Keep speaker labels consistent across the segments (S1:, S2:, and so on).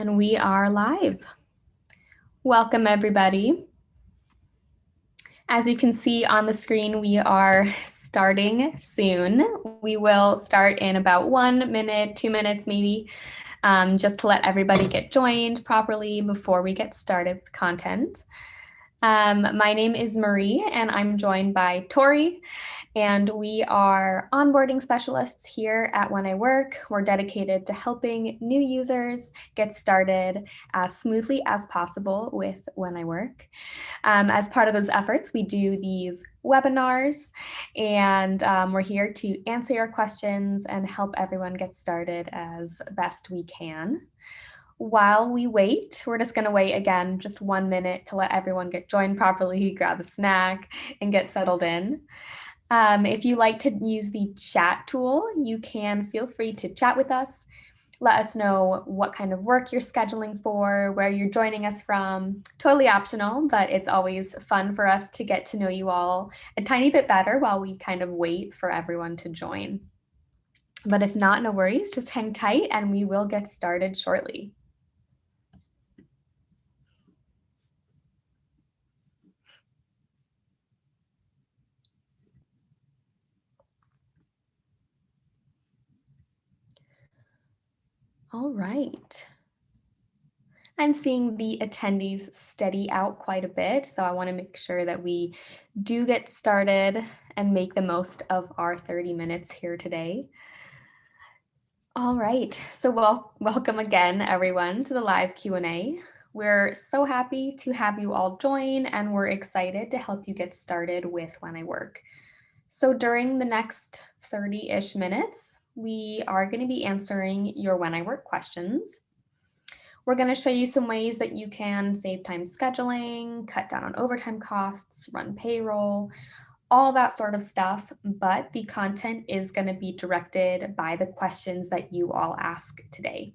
S1: And we are live. Welcome, everybody. As you can see on the screen, we are starting soon. We will start in about 1 minute, 2 minutes maybe, just to let everybody get joined properly before we get started with content. My name is Marie, and I'm joined by Tori, and we are onboarding specialists here at When I Work. We're dedicated to helping new users get started as smoothly as possible with When I Work. As part of those efforts, we do these webinars, and we're here to answer your questions and help everyone get started as best we can. While we wait, we're just going to wait again just 1 minute to let everyone get joined properly, grab a snack, and get settled in. If you like to use the chat tool, you can feel free to chat with us. Let us know what kind of work you're scheduling for, where you're joining us from. Totally optional, but it's always fun for us to get to know you all a tiny bit better while we kind of wait for everyone to join. But if not, no worries, just hang tight and we will get started shortly. All right. I'm seeing the attendees steady out quite a bit, so I want to make sure that we do get started and make the most of our 30 minutes here today. All right, so welcome again, everyone, to the live Q&A. We're so happy to have you all join, and we're excited to help you get started with When I Work. So during the next 30-ish minutes, we are going to be answering your When I Work questions. We're going to show you some ways that you can save time scheduling, cut down on overtime costs, run payroll, all that sort of stuff, but the content is going to be directed by the questions that you all ask today.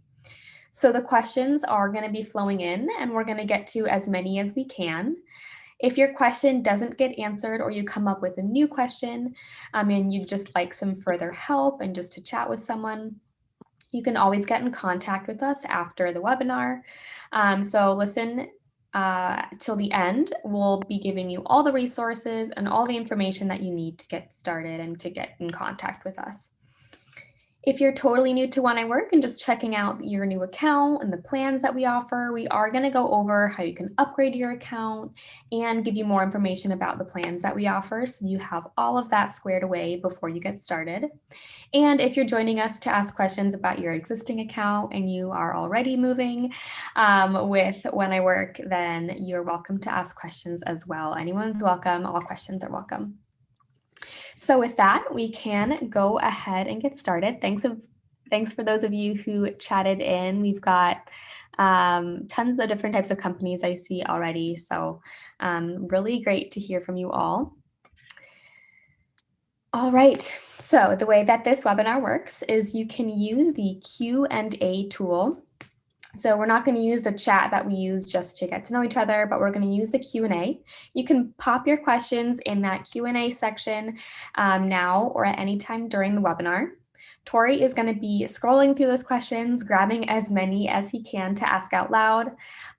S1: So the questions are going to be flowing in, and we're going to get to as many as we can. If your question doesn't get answered or you come up with a new question and you'd just like some further help and just to chat with someone, you can always get in contact with us after the webinar. So listen till the end. We'll be giving you all the resources and all the information that you need to get started and to get in contact with us. If you're totally new to When I Work and just checking out your new account and the plans that we offer, we are going to go over how you can upgrade your account and give you more information about the plans that we offer, so you have all of that squared away before you get started. And if you're joining us to ask questions about your existing account and you are already moving with When I Work, then you're welcome to ask questions as well. Anyone's welcome. All questions are welcome. So with that, we can go ahead and get started. Thanks for those of you who chatted in. We've got tons of different types of companies I see already. So really great to hear from you all. All right, so the way that this webinar works is you can use the Q&A tool. So we're not going to use the chat that we use just to get to know each other, but we're going to use the Q&A. You can pop your questions in that Q&A section now or at any time during the webinar. Tori is going to be scrolling through those questions, grabbing as many as he can to ask out loud.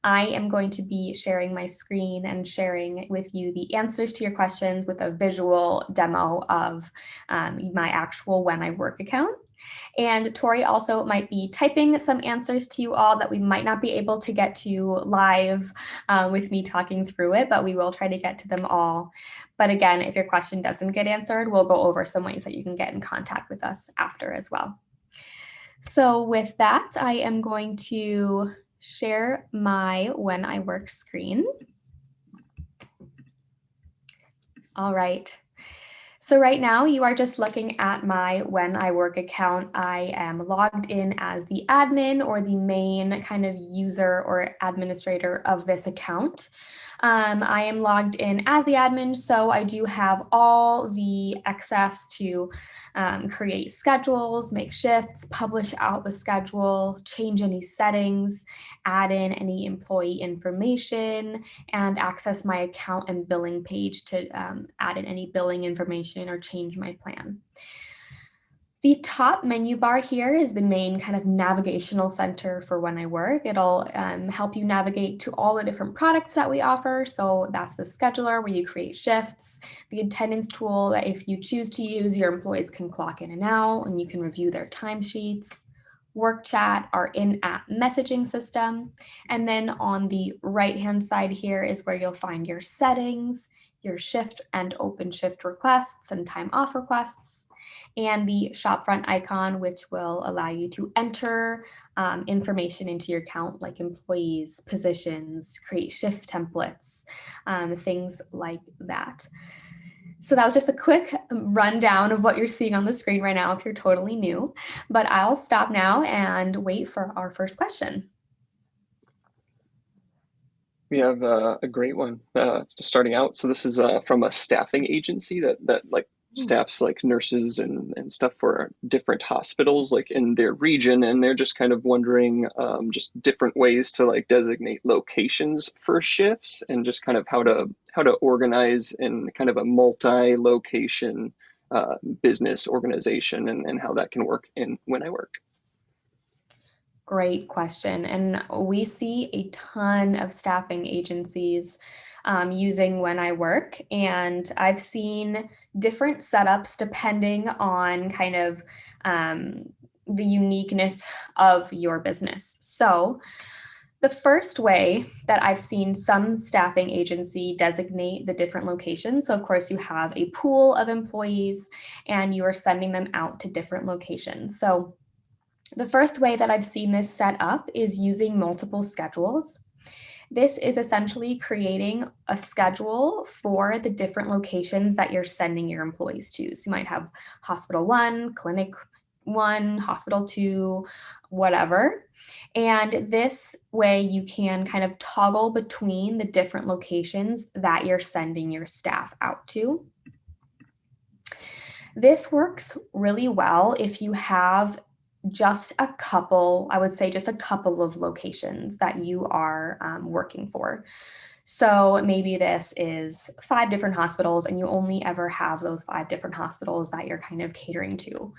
S1: I am going to be sharing my screen and sharing with you the answers to your questions with a visual demo of my actual When I Work account. And Tori also might be typing some answers to you all that we might not be able to get to live with me talking through it, but we will try to get to them all. But again, if your question doesn't get answered, we'll go over some ways that you can get in contact with us after as well. So with that, I am going to share my When I Work screen. All right. So right now you are just looking at my When I Work account. I am logged in as the admin or the main kind of user or administrator of this account. I am logged in as the admin, so I do have all the access to create schedules, make shifts, publish out the schedule, change any settings, add in any employee information, and access my account and billing page to add in any billing information or change my plan. The top menu bar here is the main kind of navigational center for when I work. It'll help you navigate to all the different products that we offer. So that's the scheduler where you create shifts, the attendance tool that if you choose to use, your employees can clock in and out and you can review their timesheets. Work chat, our in-app messaging system. And then on the right-hand side here is where you'll find your settings, your shift and open shift requests and time off requests, and the shopfront icon, which will allow you to enter information into your account like employees, positions, create shift templates, things like that. So that was just a quick rundown of what you're seeing on the screen right now if you're totally new, but I'll stop now and wait for our first question.
S2: We have a great one just starting out. So this is from a staffing agency that like staffs like nurses and stuff for different hospitals like in their region, and they're just kind of wondering just different ways to like designate locations for shifts and just kind of how to organize in kind of a multi-location business organization and how that can work in when I work.
S1: Great question. And we see a ton of staffing agencies using When I Work. And I've seen different setups depending on kind of the uniqueness of your business. So the first way that I've seen some staffing agency designate the different locations. So of course you have a pool of employees and you are sending them out to different locations. So the first way that I've seen this set up is using multiple schedules. This is essentially creating a schedule for the different locations that you're sending your employees to. So you might have hospital 1, clinic 1, hospital 2, whatever. And this way you can kind of toggle between the different locations that you're sending your staff out to. This works really well if you have just a couple, I would say just a couple of locations that you are working for. So maybe this is 5 different hospitals and you only ever have those 5 different hospitals that you're kind of catering to.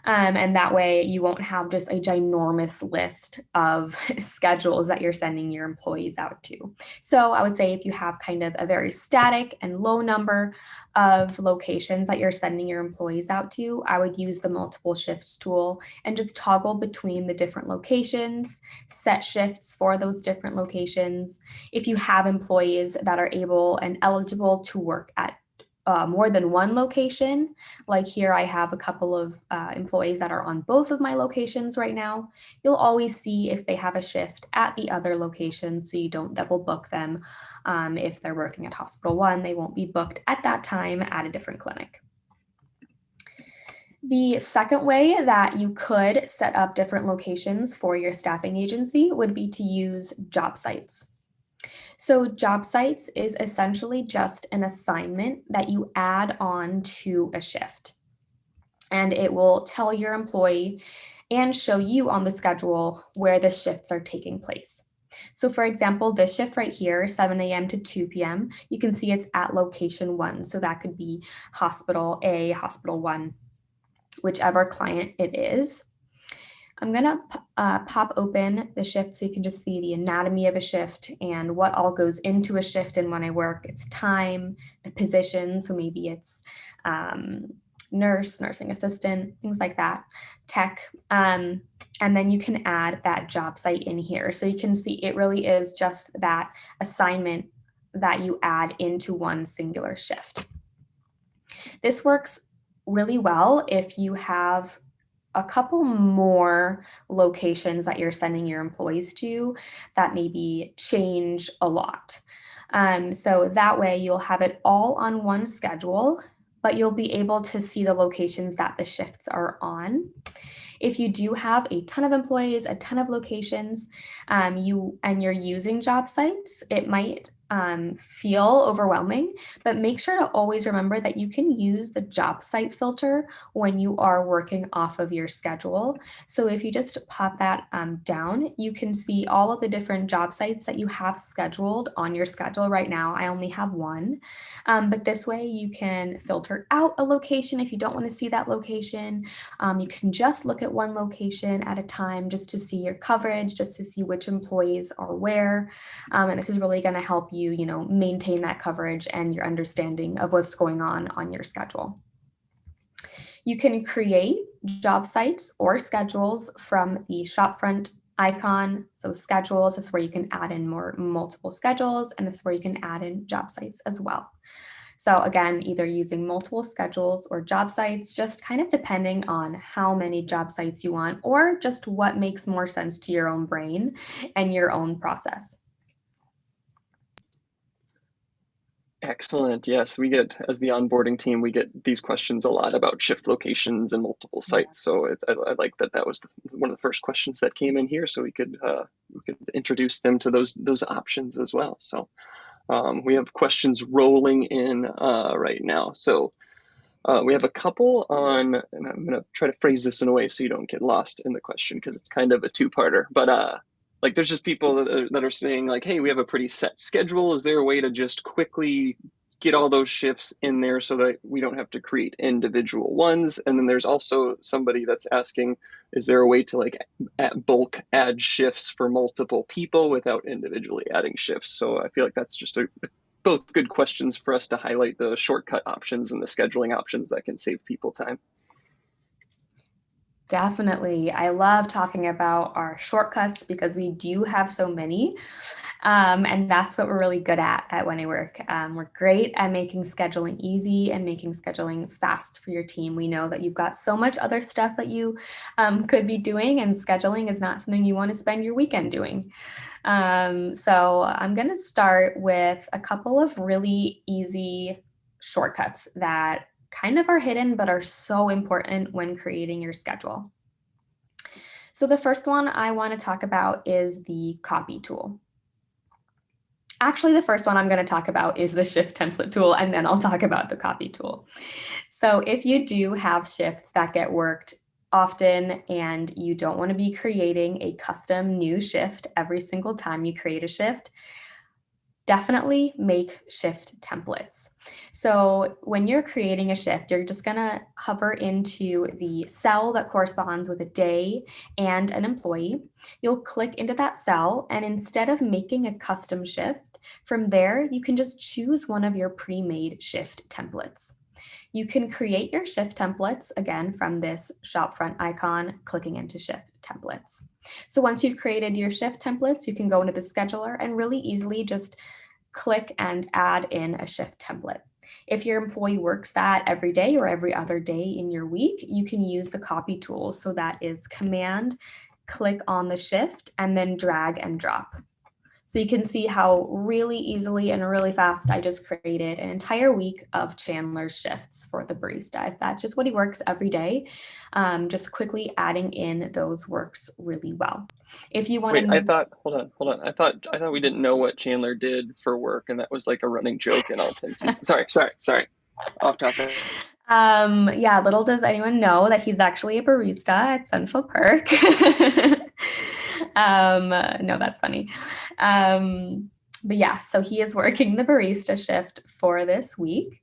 S1: And that way you won't have just a ginormous list of schedules that you're sending your employees out to. So I would say if you have kind of a very static and low number of locations that you're sending your employees out to, I would use the multiple shifts tool and just toggle between the different locations, set shifts for those different locations. If you have employees that are able and eligible to work at more than one location, like here I have a couple of employees that are on both of my locations right now, you'll always see if they have a shift at the other location so you don't double book them. If they're working at hospital 1, they won't be booked at that time at a different clinic. The second way that you could set up different locations for your staffing agency would be to use job sites. So job sites is essentially just an assignment that you add on to a shift. And it will tell your employee and show you on the schedule where the shifts are taking place. So for example, this shift right here, 7 a.m. to 2 p.m., you can see it's at location 1. So that could be hospital A, hospital 1, whichever client it is. I'm going to pop open the shift so you can just see the anatomy of a shift and what all goes into a shift. And when I work, it's time, the position. So maybe it's nurse, nursing assistant, things like that, tech. And then you can add that job site in here. So you can see it really is just that assignment that you add into one singular shift. This works really well if you have a couple more locations that you're sending your employees to that maybe change a lot. So that way you'll have it all on one schedule, but you'll be able to see the locations that the shifts are on. If you do have a ton of employees, a ton of locations, you're using job sites, it might feel overwhelming, but make sure to always remember that you can use the job site filter when you are working off of your schedule. So if you just pop that down, you can see all of the different job sites that you have scheduled on your schedule right now. I only have one, but this way you can filter out a location if you don't want to see that location. You can just look at one location at a time just to see your coverage, just to see which employees are where. And this is really going to help you, maintain that coverage and your understanding of what's going on your schedule. You can create job sites or schedules from the shopfront icon. So schedules is where you can add in multiple schedules, and this is where you can add in job sites as well. So again, either using multiple schedules or job sites, just kind of depending on how many job sites you want, or just what makes more sense to your own brain and your own process.
S2: Excellent. Yes, we get, as the onboarding team, we get these questions a lot about shift locations and multiple sites. So I like that was one of the first questions that came in here, so we could introduce them to those options as well. So we have questions rolling in right now. So we have a couple on, and I'm going to try to phrase this in a way so you don't get lost in the question because it's kind of a two-parter. But like, there's just people that are saying like, hey, we have a pretty set schedule. Is there a way to just quickly get all those shifts in there so that we don't have to create individual ones? And then there's also somebody that's asking, is there a way to like bulk add shifts for multiple people without individually adding shifts? So I feel like that's just both good questions for us to highlight the shortcut options and the scheduling options that can save people time.
S1: Definitely. I love talking about our shortcuts because we do have so many. And that's what we're really good at When I Work. We're great at making scheduling easy and making scheduling fast for your team. We know that you've got so much other stuff that you could be doing, and scheduling is not something you want to spend your weekend doing. So I'm going to start with a couple of really easy shortcuts that kind of are hidden but are so important when creating your schedule. So the first one I want to talk about is the copy tool. Actually, the first one I'm going to talk about is the shift template tool, and then I'll talk about the copy tool. So if you do have shifts that get worked often and you don't want to be creating a custom new shift every single time you create a shift, definitely make shift templates. So when you're creating a shift, you're just going to hover into the cell that corresponds with a day and an employee. You'll click into that cell, and instead of making a custom shift, from there, you can just choose one of your pre-made shift templates. You can create your shift templates, again, from this shopfront icon, clicking into shift templates. So once you've created your shift templates, you can go into the scheduler and really easily just click and add in a shift template. If your employee works that every day or every other day in your week, you can use the copy tool. So that is Command, click on the shift, and then drag and drop. So you can see how really easily and really fast I just created an entire week of Chandler's shifts for the barista. If that's just what he works every day, just quickly adding in those works really well. If you want to
S2: Hold on. I thought we didn't know what Chandler did for work, and that was like a running joke in all 10 seasons. Sorry. Off topic.
S1: Yeah, little does anyone know that he's actually a barista at Central Perk. No, that's funny. But yeah, so he is working the barista shift for this week.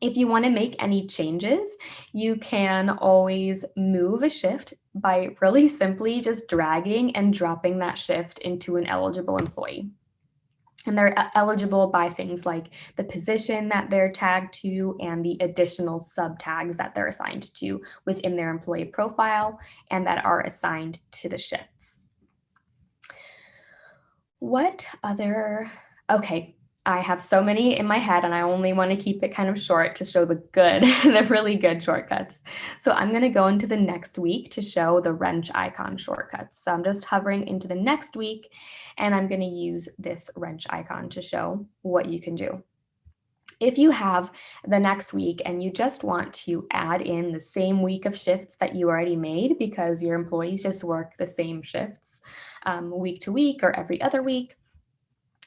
S1: If you want to make any changes, you can always move a shift by really simply just dragging and dropping that shift into an eligible employee. And they're eligible by things like the position that they're tagged to and the additional sub tags that they're assigned to within their employee profile and that are assigned to the shifts. Okay, I have so many in my head and I only want to keep it kind of short to show the really good shortcuts. So I'm going to go into the next week to show the wrench icon shortcuts. So I'm just hovering into the next week and I'm going to use this wrench icon to show what you can do. If you have the next week and you just want to add in the same week of shifts that you already made because your employees just work the same shifts week to week or every other week,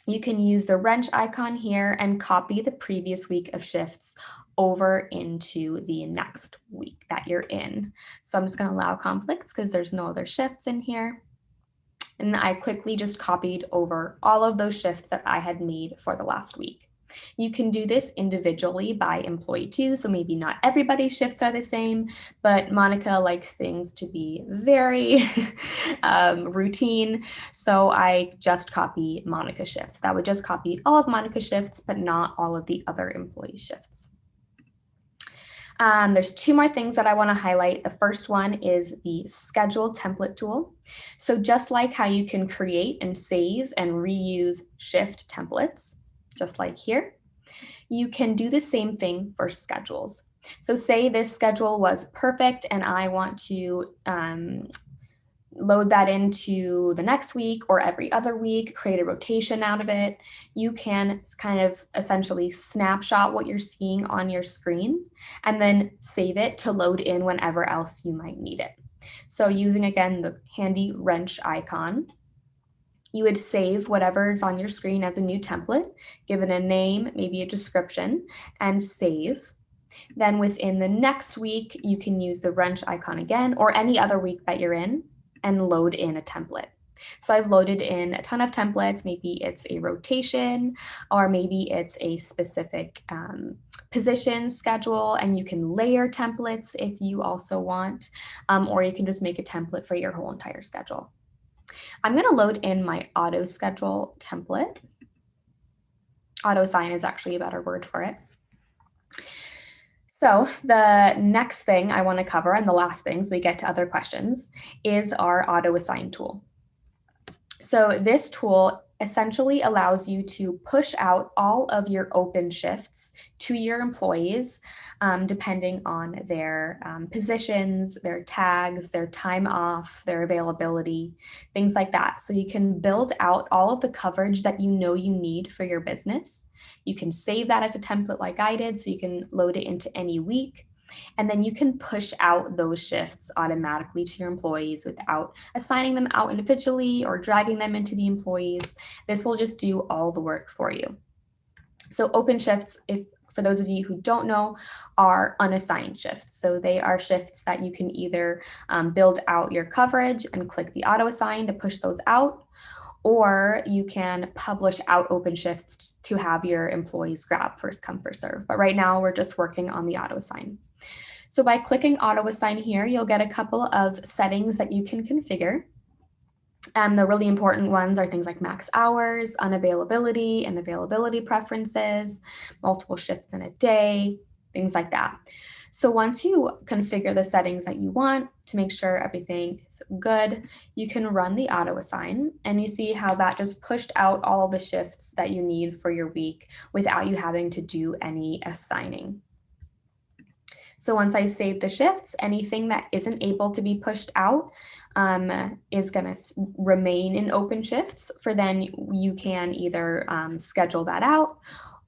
S1: you can use the wrench icon here and copy the previous week of shifts over into the next week that you're in. So I'm just going to allow conflicts because there's no other shifts in here. And I quickly just copied over all of those shifts that I had made for the last week. You can do this individually by employee too, so maybe not everybody's shifts are the same, but Monica likes things to be very routine, so I just copy Monica's shifts. That would just copy all of Monica's shifts, but not all of the other employee shifts. There's two more things that I want to highlight. The first one is the schedule template tool. So just like how you can create and save and reuse shift templates, just like here, you can do the same thing for schedules. So say this schedule was perfect and I want to load that into the next week or every other week, create a rotation out of it. You can kind of essentially snapshot what you're seeing on your screen and then save it to load in whenever else you might need it. So using, again, the handy wrench icon, you would save whatever's on your screen as a new template, give it a name, maybe a description, and save. Then within the next week, you can use the wrench icon again, or any other week that you're in, and load in a template. So I've loaded in a ton of templates. Maybe it's a rotation, or maybe it's a specific position schedule, and you can layer templates if you also want, or you can just make a template for your whole entire schedule. I'm going to load in my auto schedule template. Auto assign is actually a better word for it. So the next thing I want to cover, and the last things we get to other questions, is our auto assign tool. So this tool essentially allows you to push out all of your open shifts to your employees, depending on their positions, their tags, their time off, their availability, things like that. So you can build out all of the coverage that you know you need for your business. You can save that as a template like I did, so you can load it into any week. And then you can push out those shifts automatically to your employees without assigning them out individually or dragging them into the employees. This will just do all the work for you. So Openshifts, if for those of you who don't know, are unassigned shifts. So they are shifts that you can either build out your coverage and click the auto assign to push those out, or you can publish out open shifts to have your employees grab first come, first serve. But right now we're just working on the auto assign. So by clicking auto assign here, you'll get a couple of settings that you can configure. The really important ones are things like max hours, unavailability and availability preferences, multiple shifts in a day, things like that. So once you configure the settings that you want to make sure everything is good, you can run the auto assign, and you see how that just pushed out all of the shifts that you need for your week without you having to do any assigning. So once I save the shifts, anything that isn't able to be pushed out is going to remain in Openshifts. For then you can either schedule that out,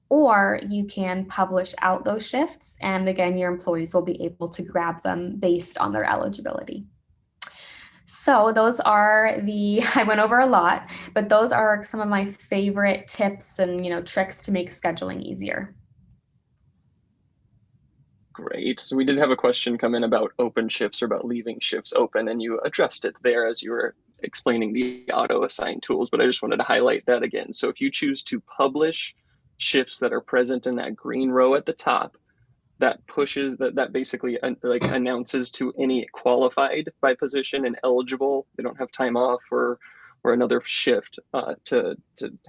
S1: or you can publish out those shifts. And again, your employees will be able to grab them based on their eligibility. So those are I went over a lot, but those are some of my favorite tips and tricks to make scheduling easier.
S2: Great. So we did have a question come in about open shifts or about leaving shifts open, and you addressed it there as you were explaining the auto assign tools, but I just wanted to highlight that again. So if you choose to publish shifts that are present in that green row at the top, that pushes that basically like announces to any qualified by position and eligible, they don't have time off or another shift, to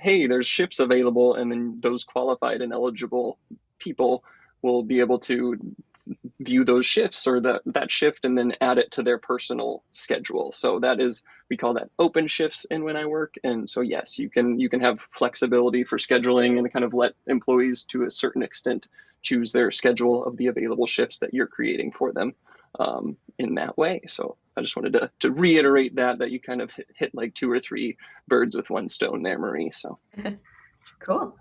S2: hey, there's shifts available, and then those qualified and eligible people will be able to view those shifts or that shift and then add it to their personal schedule. So we call that open shifts in When I Work. And so yes, you can have flexibility for scheduling and kind of let employees to a certain extent choose their schedule of the available shifts that you're creating for them in that way. So I just wanted to reiterate that you kind of hit like 2 or 3 birds with one stone there, Marie. So
S1: Cool.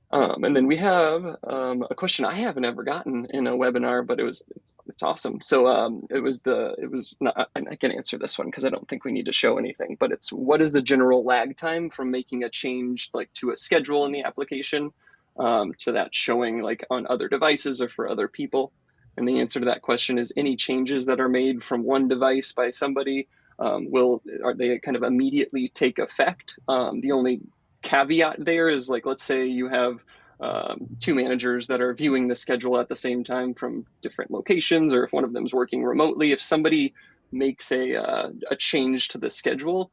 S2: And then we have a question I haven't ever gotten in a webinar, but it's awesome. So it was not, I can answer this one because I don't think we need to show anything, but it's what is the general lag time from making a change like to a schedule in the application to that showing like on other devices or for other people? And the answer to that question is any changes that are made from one device by somebody are they kind of immediately take effect? The only caveat there is like, let's say you have two managers that are viewing the schedule at the same time from different locations, or if one of them is working remotely, if somebody makes a change to the schedule,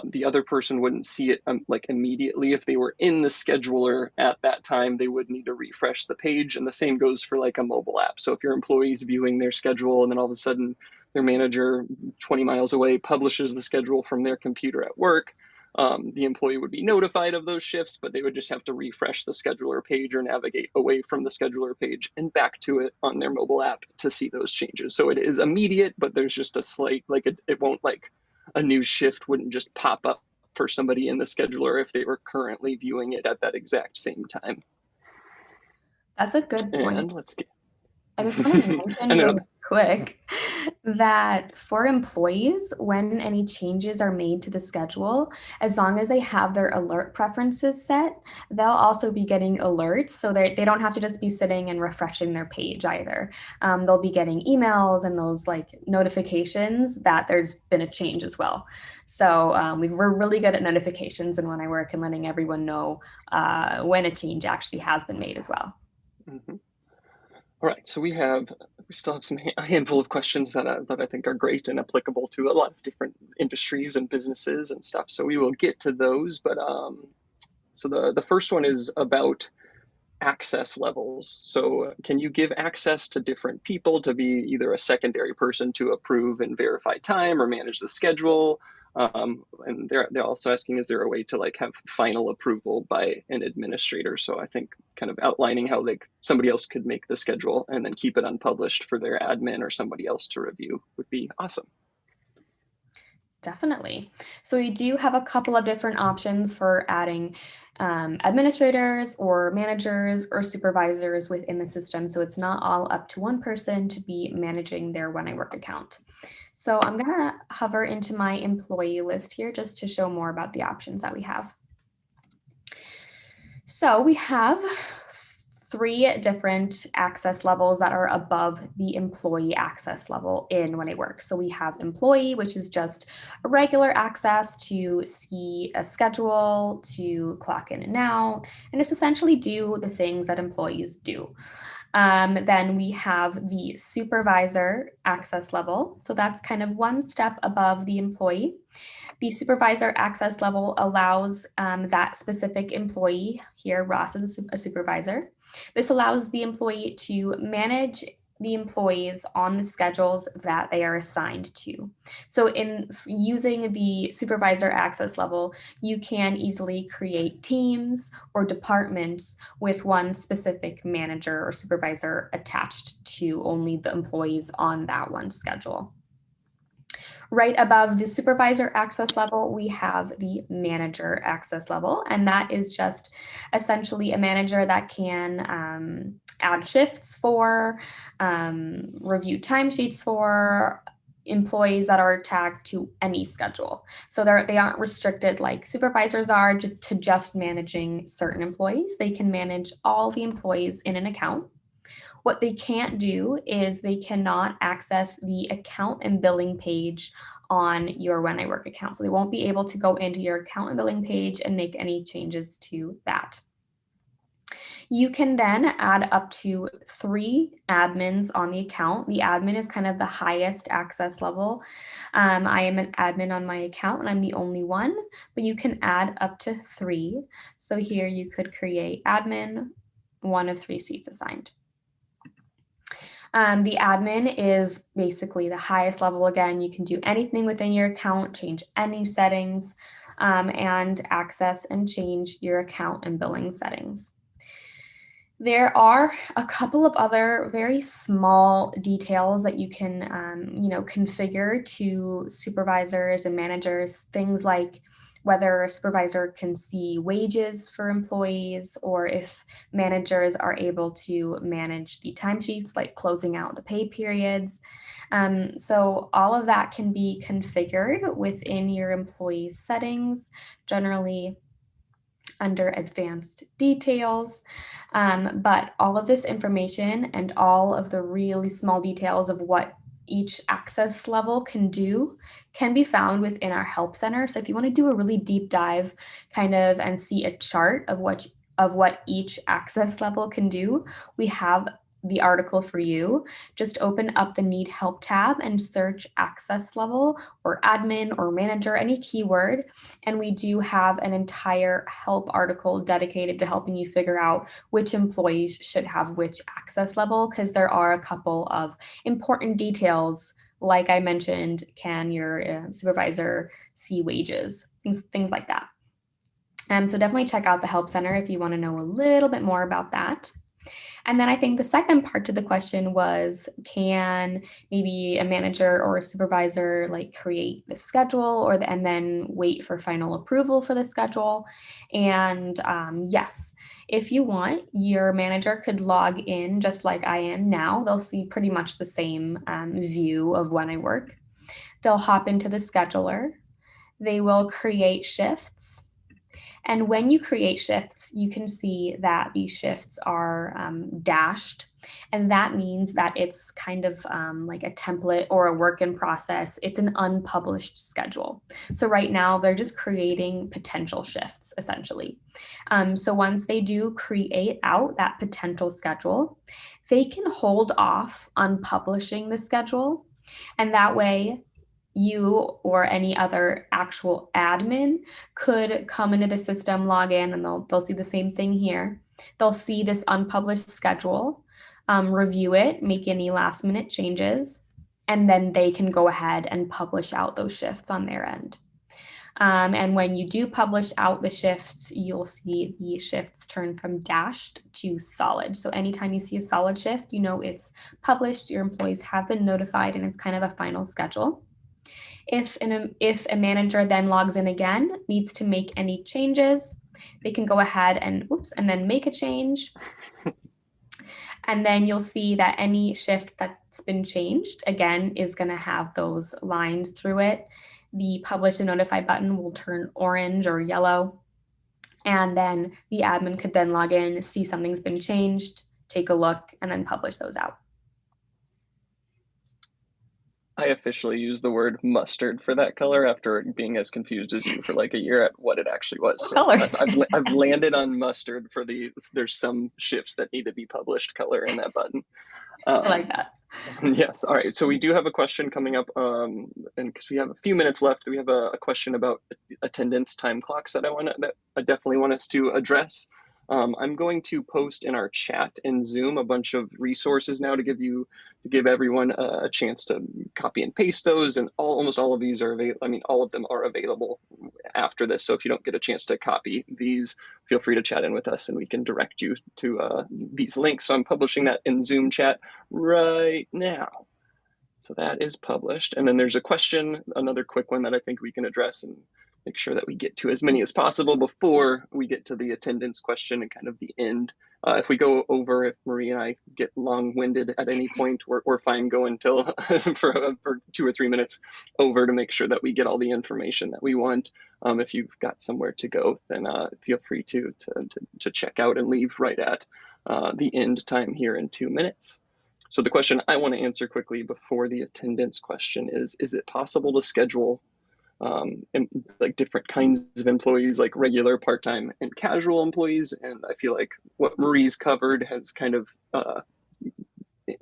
S2: the other person wouldn't see it like immediately. If they were in the scheduler at that time, they would need to refresh the page. And the same goes for like a mobile app. So if your employee's viewing their schedule and then all of a sudden their manager 20 miles away publishes the schedule from their computer at work, the employee would be notified of those shifts, but they would just have to refresh the scheduler page or navigate away from the scheduler page and back to it on their mobile app to see those changes. So it is immediate, but there's just a slight, like it won't like a new shift wouldn't just pop up for somebody in the scheduler if they were currently viewing it at that exact same time.
S1: That's a good point.
S2: And let's get,
S1: I just want to mention
S2: and
S1: really quick that for employees, when any changes are made to the schedule, as long as they have their alert preferences set, they'll also be getting alerts. So they don't have to just be sitting and refreshing their page either. They'll be getting emails and those like notifications that there's been a change as well. So we're really good at notifications and when I work and letting everyone know when a change actually has been made as well.
S2: mm-hmm. All right, so we still have a handful of questions that I think are great and applicable to a lot of different industries and businesses and stuff. So we will get to those, but so the first one is about access levels. So can you give access to different people to be either a secondary person to approve and verify time or manage the schedule? And they're also asking, is there a way to like have final approval by an administrator? So I think kind of outlining how like somebody else could make the schedule and then keep it unpublished for their admin or somebody else to review would be awesome.
S1: Definitely. So we do have a couple of different options for adding administrators or managers or supervisors within the system. So it's not all up to one person to be managing their When I Work account. So I'm going to hover into my employee list here just to show more about the options that we have. So we have 3 different access levels that are above the employee access level in When I Work. So we have employee, which is just a regular access to see a schedule, to clock in and out, and just essentially do the things that employees do. Then we have the supervisor access level. So that's kind of one step above the employee. The supervisor access level allows that specific employee, here Ross is a supervisor. This allows the employee to manage the employees on the schedules that they are assigned to. So in using the supervisor access level, you can easily create teams or departments with one specific manager or supervisor attached to only the employees on that one schedule. Right above the supervisor access level, we have the manager access level, and that is just essentially a manager that can add shifts for, review timesheets for employees that are tagged to any schedule. So they aren't restricted like supervisors are to just managing certain employees. They can manage all the employees in an account. What they can't do is they cannot access the account and billing page on your When I Work account. So they won't be able to go into your account and billing page and make any changes to that. You can then add up to 3 admins on the account. The admin is kind of the highest access level. I am an admin on my account and I'm the only one, but you can add up to 3. So here you could create admin, 1 of 3 seats assigned. The admin is basically the highest level. Again, you can do anything within your account, change any settings, and access and change your account and billing settings. There are a couple of other very small details that you can, configure to supervisors and managers, things like whether a supervisor can see wages for employees, or if managers are able to manage the timesheets, like closing out the pay periods. So all of that can be configured within your employee's settings, generally under advanced details. But all of this information and all of the really small details of what each access level can do can be found within our help center. So if you want to do a really deep dive kind of and see a chart of what each access level can do, we have the article for you. Just open up the Need Help tab and search access level or admin or manager, any keyword. And we do have an entire help article dedicated to helping you figure out which employees should have which access level, because there are a couple of important details. Like I mentioned, can your supervisor see wages, things like that. So definitely check out the Help Center if you want to know a little bit more about that. And then I think the second part to the question was, can maybe a manager or a supervisor like create the schedule and then wait for final approval for the schedule? And yes, if you want, your manager could log in just like I am now. They'll see pretty much the same view of when I work. They'll hop into the scheduler. They will create shifts. And when you create shifts, you can see that these shifts are dashed. And that means that it's kind of like a template or a work in process. It's an unpublished schedule. So right now, they're just creating potential shifts, essentially. So once they do create out that potential schedule, they can hold off on publishing the schedule. And that way, you or any other actual admin could come into the system, log in, and they'll see the same thing here. They'll see this unpublished schedule, review it, make any last minute changes, and then they can go ahead and publish out those shifts on their end. And when you do publish out the shifts, you'll see the shifts turn from dashed to solid. So anytime you see a solid shift, you know it's published, your employees have been notified, and it's kind of a final schedule. If a manager then logs in again, needs to make any changes, they can go ahead and then make a change. And then you'll see that any shift that's been changed, again, is going to have those lines through it. The publish and notify button will turn orange or yellow. And then the admin could then log in, see something's been changed, take a look, and then publish those out.
S2: I officially used the word mustard for that color after being as confused as you for like a year at what it actually was. So I've landed on mustard for there's some shifts that need to be published color in that button.
S1: I like that.
S2: Yes. All right. So we do have a question coming up, and because we have a few minutes left, we have a question about attendance time clocks that I definitely want us to address. I'm going to post in our chat in Zoom a bunch of resources now to give everyone a chance to copy and paste those, and almost all of these are available. I mean, all of them are available after this. So if you don't get a chance to copy these, feel free to chat in with us, and we can direct you to these links. So I'm publishing that in Zoom chat right now. So that is published, and then there's a question, another quick one that I think we can address and make sure that we get to as many as possible before we get to the attendance question and kind of the end. If we go over, if Marie and I get long-winded at any point, we're fine going till for 2 or 3 minutes over to make sure that we get all the information that we want. If you've got somewhere to go, then feel free to check out and leave right at the end time here in 2 minutes. So the question I want to answer quickly before the attendance question is it possible to schedule like different kinds of employees, like regular, part-time, and casual employees? And I feel like what Marie's covered has kind of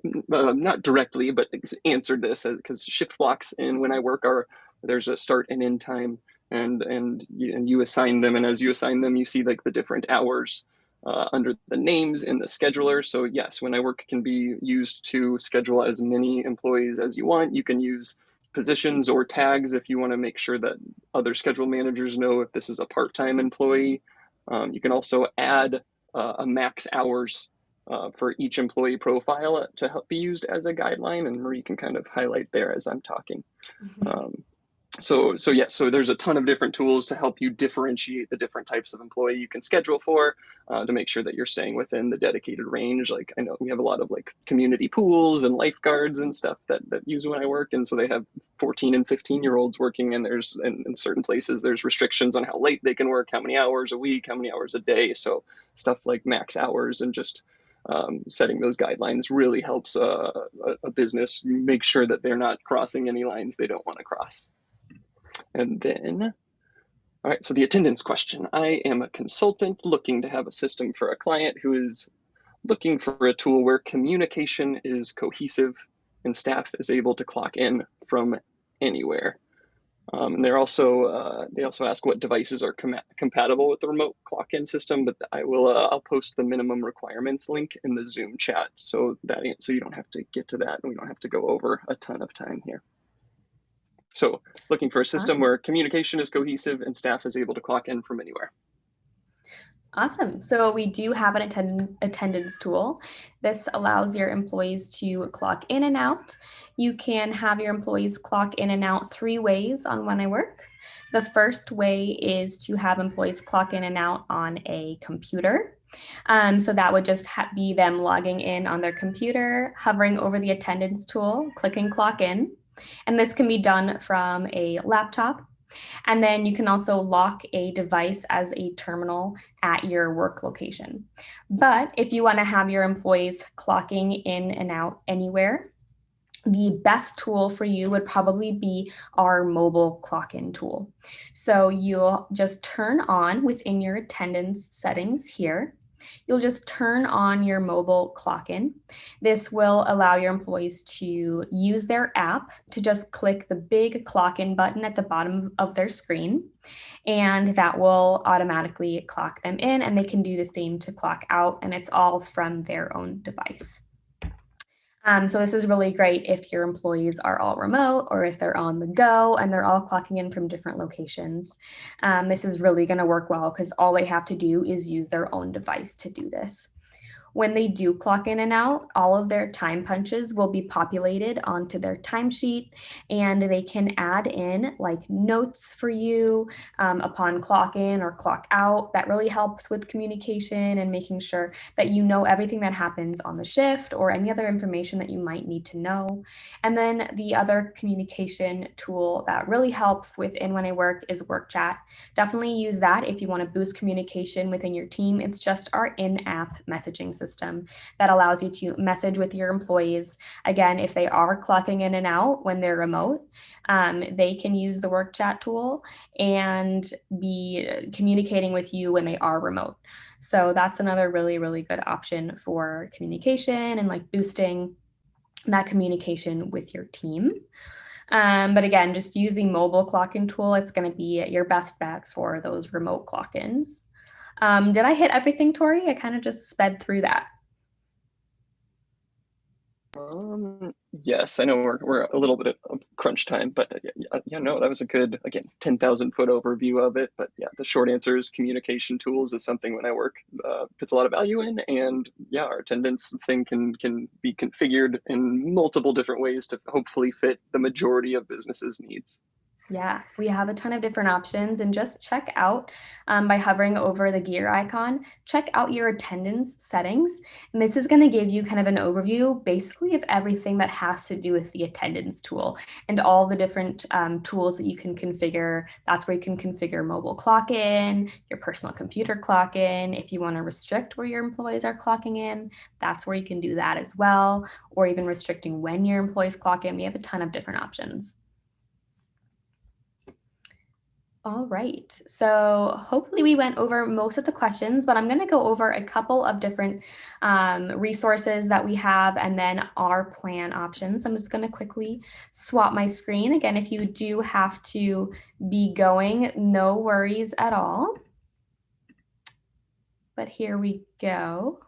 S2: not directly, but answered this, because shift blocks in When I Work there's a start and end time, and you assign them, and as you assign them, you see like the different hours under the names in the scheduler. So yes, When I Work can be used to schedule as many employees as you want. You can use positions or tags if you want to make sure that other schedule managers know if this is a part-time employee. You can also add a max hours for each employee profile to help be used as a guideline, and Marie can kind of highlight there as I'm talking. So there's a ton of different tools to help you differentiate the different types of employee you can schedule for, to make sure that you're staying within the dedicated range. Like I know we have a lot of like community pools and lifeguards and stuff that use When I Work, and so they have 14 and 15-year-olds working, and there's in certain places there's restrictions on how late they can work, how many hours a week, how many hours a day. So stuff like max hours and just setting those guidelines really helps a business make sure that they're not crossing any lines they don't want to cross. And then, all right, so the attendance question. I am a consultant looking to have a system for a client who is looking for a tool where communication is cohesive and staff is able to clock in from anywhere. And they also ask what devices are compatible with the remote clock-in system, but I'll post the minimum requirements link in the Zoom chat so you don't have to get to that and we don't have to go over a ton of time here. So looking for a system where communication is cohesive and staff is able to clock in from anywhere.
S1: Awesome. So we do have an attendance tool. This allows your employees to clock in and out. You can have your employees clock in and out 3 ways on When I Work. The first way is to have employees clock in and out on a computer. So that would just be them logging in on their computer, hovering over the attendance tool, clicking clock in. And this can be done from a laptop. And then you can also lock a device as a terminal at your work location. But if you want to have your employees clocking in and out anywhere, the best tool for you would probably be our mobile clock-in tool. So you'll just turn on within your attendance settings here. You'll just turn on your mobile clock-in. This will allow your employees to use their app to just click the big clock-in button at the bottom of their screen, and that will automatically clock them in, and they can do the same to clock out, and it's all from their own device. So this is really great if your employees are all remote or if they're on the go and they're all clocking in from different locations. This is really going to work well because all they have to do is use their own device to do this. When they do clock in and out, all of their time punches will be populated onto their timesheet, and they can add in like notes for you upon clock in or clock out. That really helps with communication and making sure that you know everything that happens on the shift or any other information that you might need to know. And then the other communication tool that really helps within When I Work is Work Chat. Definitely use that if you want to boost communication within your team. It's just our in-app messaging system that allows you to message with your employees. Again, if they are clocking in and out when they're remote, they can use the Work Chat tool and be communicating with you when they are remote. So that's another really, really good option for communication and like boosting that communication with your team. But again, just use the mobile clock-in tool. It's going to be your best bet for those remote clock-ins. Did I hit everything, Tori? I kind of just sped through that.
S2: Yes, I know we're a little bit of crunch time, but no, that was a good, again, 10,000-foot overview of it. But yeah, the short answer is communication tools is something When I Work puts a lot of value in, and yeah, our attendance thing can be configured in multiple different ways to hopefully fit the majority of businesses' needs.
S1: Yeah, we have a ton of different options, and just check out by hovering over the gear icon, check out your attendance settings. And this is going to give you kind of an overview basically of everything that has to do with the attendance tool and all the different tools that you can configure. That's where you can configure mobile clock in, your personal computer clock in. If you want to restrict where your employees are clocking in, that's where you can do that as well, or even restricting when your employees clock in. We have a ton of different options. All right, so hopefully we went over most of the questions, but I'm going to go over a couple of different resources that we have and then our plan options. I'm just going to quickly swap my screen. Again, if you do have to be going, no worries at all. But here we go.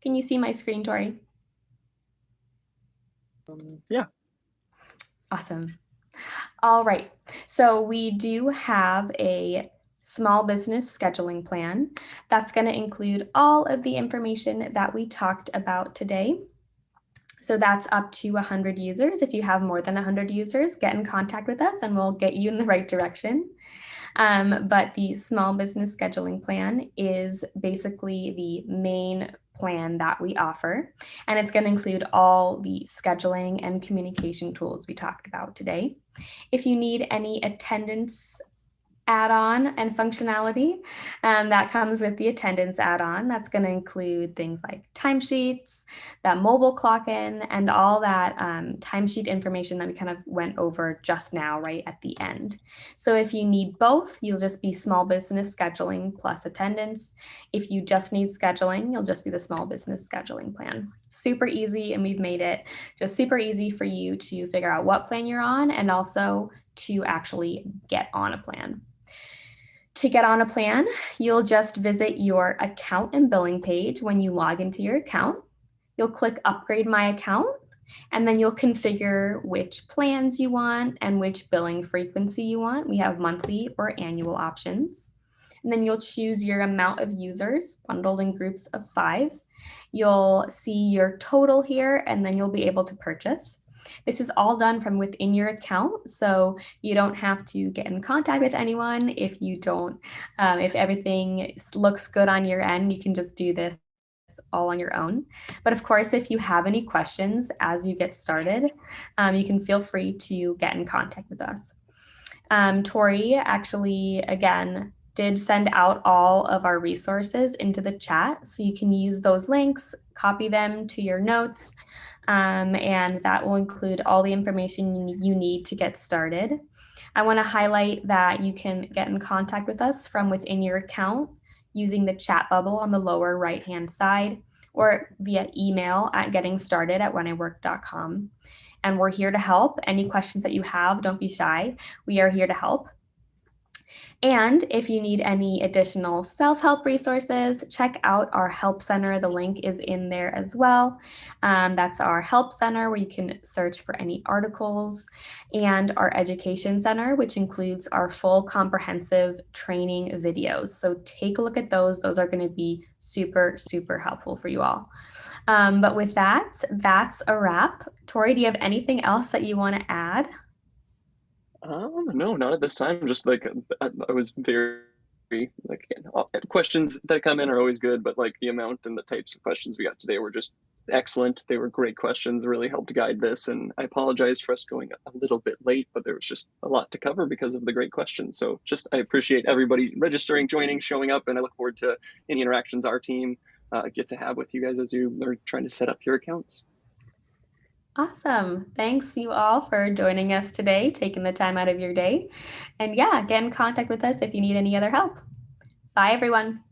S1: Can you see my screen, Tori?
S2: Yeah.
S1: Awesome. All right, so we do have a small business scheduling plan that's going to include all of the information that we talked about today. So that's up to 100 users. If you have more than 100 users, get in contact with us and we'll get you in the right direction. But the small business scheduling plan is basically the main plan that we offer. And it's going to include all the scheduling and communication tools we talked about today. If you need any attendance add-on and functionality that comes with the attendance add-on. That's going to include things like timesheets, that mobile clock in, and all that timesheet information that we kind of went over just now, right at the end. So if you need both, you'll just be small business scheduling plus attendance. If you just need scheduling, you'll just be the small business scheduling plan. Super easy, and we've made it just super easy for you to figure out what plan you're on and also to actually get on a plan. To get on a plan, you'll just visit your account and billing page when you log into your account. You'll click Upgrade My Account, and then you'll configure which plans you want and which billing frequency you want. We have monthly or annual options. And then you'll choose your amount of users bundled in groups of 5. You'll see your total here, and then you'll be able to purchase. This is all done from within your account, so you don't have to get in contact with anyone if you don't, if everything looks good on your end, you can just do this all on your own. But of course, if you have any questions as you get started, you can feel free to get in contact with us. Tori actually, again, did send out all of our resources into the chat, so you can use those links, copy them to your notes, and that will include all the information you need to get started. I want to highlight that you can get in contact with us from within your account using the chat bubble on the lower right-hand side or via email at gettingstarted@wheniwork.com. And we're here to help. Any questions that you have, don't be shy. We are here to help. And if you need any additional self-help resources, check out our Help Center. The link is in there as well. That's our Help Center where you can search for any articles, and our Education Center, which includes our full comprehensive training videos. So take a look at those. Those are going to be super, super helpful for you all. But with that, that's a wrap. Tori, do you have anything else that you want to add?
S2: No, not at this time. Just like I was very like again, questions that come in are always good, but like the amount and the types of questions we got today were just excellent. They were great questions, really helped guide this. And I apologize for us going a little bit late, but there was just a lot to cover because of the great questions. So just I appreciate everybody registering, joining, showing up, and I look forward to any interactions our team get to have with you guys as you are trying to set up your accounts.
S1: Awesome. Thanks you all for joining us today, taking the time out of your day. And yeah, get in contact with us if you need any other help. Bye, everyone.